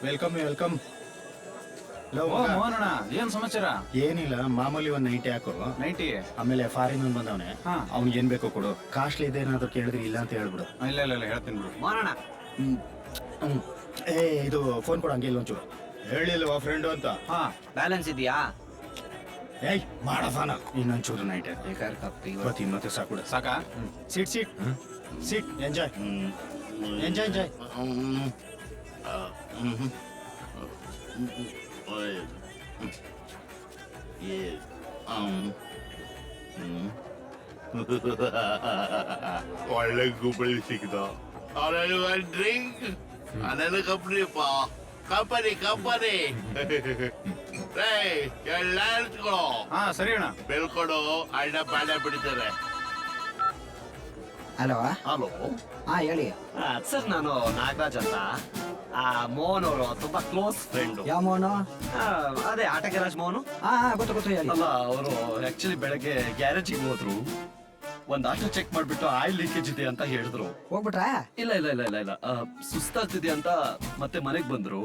Welcome welcome. ಮೋಹನಣ್ಣ ಏನ್ ಸಮಾಚಾರ? ಏನಿಲ್ಲ, ಮಾಮೂಲಿ ಒಂದ್ ನೈಟಿ ಹಾಕು. ನೈಟಿ ಆಮೇಲೆ ಫಾರಿನ್ ಬಂದವನೆ, ಅವ್ನಿಗೆ ಏನ್ ಬೇಕೋ ಕೊಡು. ಕಾಸ್ಟ್ಲಿ ಇದೆ ಏನಾದ್ರು ಕೇಳಿದ್ರೆ ಇಲ್ಲ ಅಂತ ಹೇಳ್ಬಿಡು. ಇಲ್ಲ ಇಲ್ಲ ಇಲ್ಲ ಹೇಳ್ತೀನಿ ಬಿಡು. ಮೋಹನಣ್ಣ ಏ ಇದು ಫೋನ್ ಕೊಡು, ಹಂಗೆ ಇಲ್ಲ ಒಂಚೂರು. ಹೇಳಿಲ್ವಾ ಫ್ರೆಂಡು ಅಂತ? ಬ್ಯಾಲೆನ್ಸ್ ಇದೆಯಾ? ಏಯ್ ಮಾಡಫಾನ ಇನ್ನೊಂಚೂರು ನೈಟ್ ಇವತ್ತು ಮತ್ತೆ ಸಾಕುಡ. ಸಾಕಾ? Sit sit sit. Enjoy enjoy enjoy. ಒಳ್ಳೆ ಗುಬ್ಬಳಿ ಸಿಕ್ಕಿದ. ಡ್ರಿಂಕ್ ಅದೆಲ್ಲ ಕಂಪ್ನಿಪ್ಪ, ಕಂಪನಿ ಕಂಪನಿ. ಎಲ್ಲಾರ್ಸ್ಕೊ ಸರಿ ಅಣ್ಣ. ಬೆಳ್ಕೊಡು, ಅಣ್ಣ ಬಾಳೆ ಬಿಡ್ತಾರೆ. ಹಲೋ ಹಲೋ, ಹೇಳಿ ಸರ್. ನಾನು ನಾಗರಾಜ್ ಅಂತ. ಮೋಹನ್ ಅವರು ತುಂಬಾ ಕ್ಲೋಸ್ ಫ್ರೆಂಡ್. ಯಾವ ಮೋಹನು? ಅದೇ ಆಟ ಗ್ಯಾರೇಜ್ ಮೋಹನು. ಗೊತ್ತು ಗೊತ್ತು. ಅಲ್ಲ, ಅವರು ಆಕ್ಚುಲಿ ಬೆಳಗ್ಗೆ ಗ್ಯಾರೇಜಿಗೆ ಹೋದ್ರು. ಒಂದ್ ಆಟೋ ಚೆಕ್ ಮಾಡ್ಬಿಟ್ಟು ಆಯಿಲ್ ಲೀಕೇಜ್ ಇದೆ ಅಂತ ಹೇಳಿದ್ರು. ಹೋಗ್ಬಿಟ್ರಾ? ಇಲ್ಲ ಇಲ್ಲ ಇಲ್ಲ ಇಲ್ಲ ಇಲ್ಲ ಸುಸ್ತಾಗ್ತಿದೆ ಅಂತ ಮತ್ತೆ ಮನೆಗ್ ಬಂದ್ರು.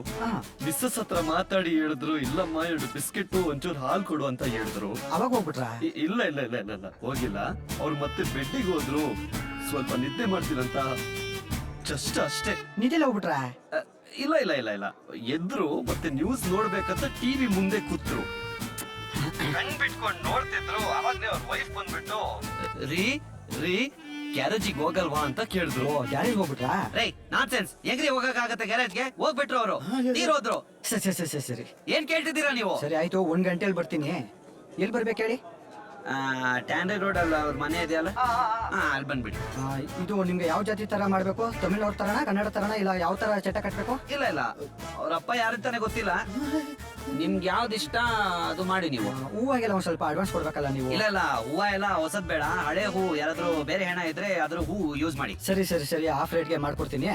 ಮಿಸ್ಸಸ್ ಹತ್ರ ಮಾತಾಡಿ ಹೇಳಿದ್ರು, ಇಲ್ಲಮ್ಮ 2 ಬಿಸ್ಕೆಟ್ ಒಂಚೂರು ಹಾಲು ಕೊಡು ಅಂತ ಹೇಳಿದ್ರು. ಅವಾಗ ಹೋಗ್ಬಿಟ್ರಾ? ಇಲ್ಲ ಇಲ್ಲ ಇಲ್ಲ ಇಲ್ಲ ಇಲ್ಲ ಹೋಗಿಲ್ಲ. ಅವ್ರು ಮತ್ತೆ ಬೆಡ್ಡಿಗೆ ಹೋದ್ರು. ಸ್ವಲ್ಪ ನಿದ್ದೆ ಮಾಡ್ತೀರಂತ ಜಸ್ಟ್ ಅಷ್ಟೇ. ನಿದ್ದೆಲ್ಲ ಹೋಗ್ಬಿಟ್ರಾ? ಇಲ್ಲ ಇಲ್ಲ ಇಲ್ಲ ಇಲ್ಲ ಎದ್ರು. ಮತ್ತೆ ನ್ಯೂಸ್ ನೋಡ್ಬೇಕಂತ ಟಿವಿ ಮುಂದೆ ಕೂತ್ರು. ಕಣ್ ಬಿಟ್ಕೊಂಡು ನೋಡ್ತಿದ್ರು. ಅವಾಗ್ಲೇ ಅವ್ರ ವೈಫ್ ಬಂದ್ಬಿಟ್ಟು, ರೀ ಗ್ಯಾರೇಜಿಗೆ ಹೋಗಲ್ವಾ ಅಂತ ಕೇಳಿದ್ರು. ಗ್ಯಾರೇಜ್ ಹೋಗ್ಬಿಟ್ರಾ? ರೈ ನಾನ್ ಸೆನ್ಸ್, ಹೆಂಗ್ರಿ ಹೋಗಕ್ಕಾಗತ್ತೆ ಗ್ಯಾರೇಜ್ಗೆ? ಹೋಗ್ಬಿಟ್ರು ಅವರು. ತೀರೋದ್ರು. ಸರಿ ಸರಿ. ಏನ್ ಕೇಳ್ತಿದ್ದೀರಾ ನೀವು? ಸರಿ ಆಯ್ತು, 1 ಗಂಟೆಲಿ ಬರ್ತೀನಿ. ಎಲ್ಲಿ ಬರ್ಬೇಕು ಹೇಳಿ? ಟ್ಯಾಂಡ್ರಿ ರೋಡ್ ಅಲ್ಲ ಅವ್ರ ಮನೆ ಇದೆಯಲ್ಲ, ಅಲ್ಲಿ ಬಂದ್ಬಿಡಿ. ಇದು ನಿಮ್ಗೆ ಯಾವ ಜಾತಿ ತರ ಮಾಡ್ಬೇಕು? ತಮಿಳ್ನವ್ರ ತರನ, ಕನ್ನಡ ತರನ, ಇಲ್ಲ ಯಾವ ತರ ಚಟ ಕಟ್ಬೇಕು? ಇಲ್ಲ ಇಲ್ಲ, ಅವ್ರ ಅಪ್ಪ ಯಾರಂತಾನೆ ಗೊತ್ತಿಲ್ಲ. ನಿಮ್ಗೆ ಯಾವ್ದು ಇಷ್ಟ ಅದು ಮಾಡಿ. ನೀವು ಹೂವಾಗೆಲ್ಲ ಒಂದ್ ಸ್ವಲ್ಪ ಅಡ್ವಾನ್ಸ್ ಕೊಡ್ಬೇಕಲ್ಲ ನೀವು? ಇಲ್ಲ ಇಲ್ಲ, ಹೂವ ಎಲ್ಲ ಹೊಸದ್ ಬೇಡ. ಹಳೆ ಹೂ ಯಾರಾದ್ರೂ ಬೇರೆ ಹೆಣ ಇದ್ರೆ ಅದ್ರ ಹೂ ಯೂಸ್ ಮಾಡಿ. ಸರಿ ಸರಿ ಸರಿ, ಹಾಫ್ ರೇಟ್ಗೆ ಮಾಡ್ಕೊಡ್ತೀನಿ.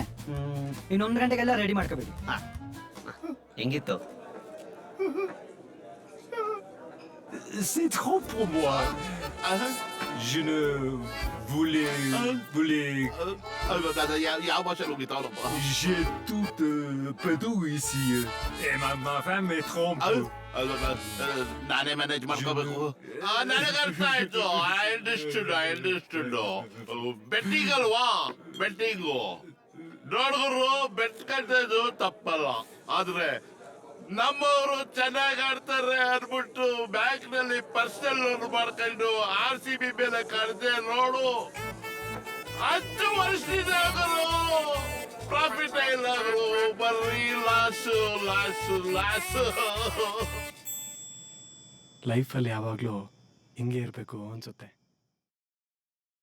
ಇನ್ನೊಂದು ಗಂಟೆಗೆಲ್ಲ ರೆಡಿ ಮಾಡ್ಕೋಬೇಡಿ. ಹೆಂಗಿತ್ತು? C'est trop pour moi. Je ne voulais... ಯಾವ ಭಾಷೆ ಹೋಗಿತ್ತಾವಲ್ಲಪ್ಪ? J'ai tout partout ici. Et ma femme est trompe. ನಾನೇ ಮ್ಯಾನೇಜ್ ಮಾಡ್ಕೋಬೇಕು. ನನಗೆ ಅರ್ಥ ಆಯ್ತು. I understood. ಬೆಟ್ಟಿಂಗ್ ಅಲ್ವಾ? ಬೆಟ್ಟಿಂಗು ನೋಡ್ಗುರು ಬೆಟ್ ಕಟ್ಟೋದು ತಪ್ಪಲ್ಲ. ಆದ್ರೆ ನಮ್ಮವರು ಚೆನ್ನಾಗಿ ಆಡ್ತಾರೆ ಅನ್ಬಿಟ್ಟು ಬ್ಯಾಂಕ್ ನಲ್ಲಿ ಪರ್ಸನಲ್ ಲೋನ್ ಮಾಡ್ಕೊಂಡು RCB ಮೇಲೆ ಕರ್ದೆ ನೋಡು. 10 ವರ್ಷದಿಂದ ಪ್ರಾಫಿಟ್ ಇಲ್ಲ, ಬರೀ ಲಾಸು. ಲೈಫಲ್ಲಿ ಯಾವಾಗಲೂ ಹಿಂಗೆ ಇರಬೇಕು ಅನ್ಸುತ್ತೆ.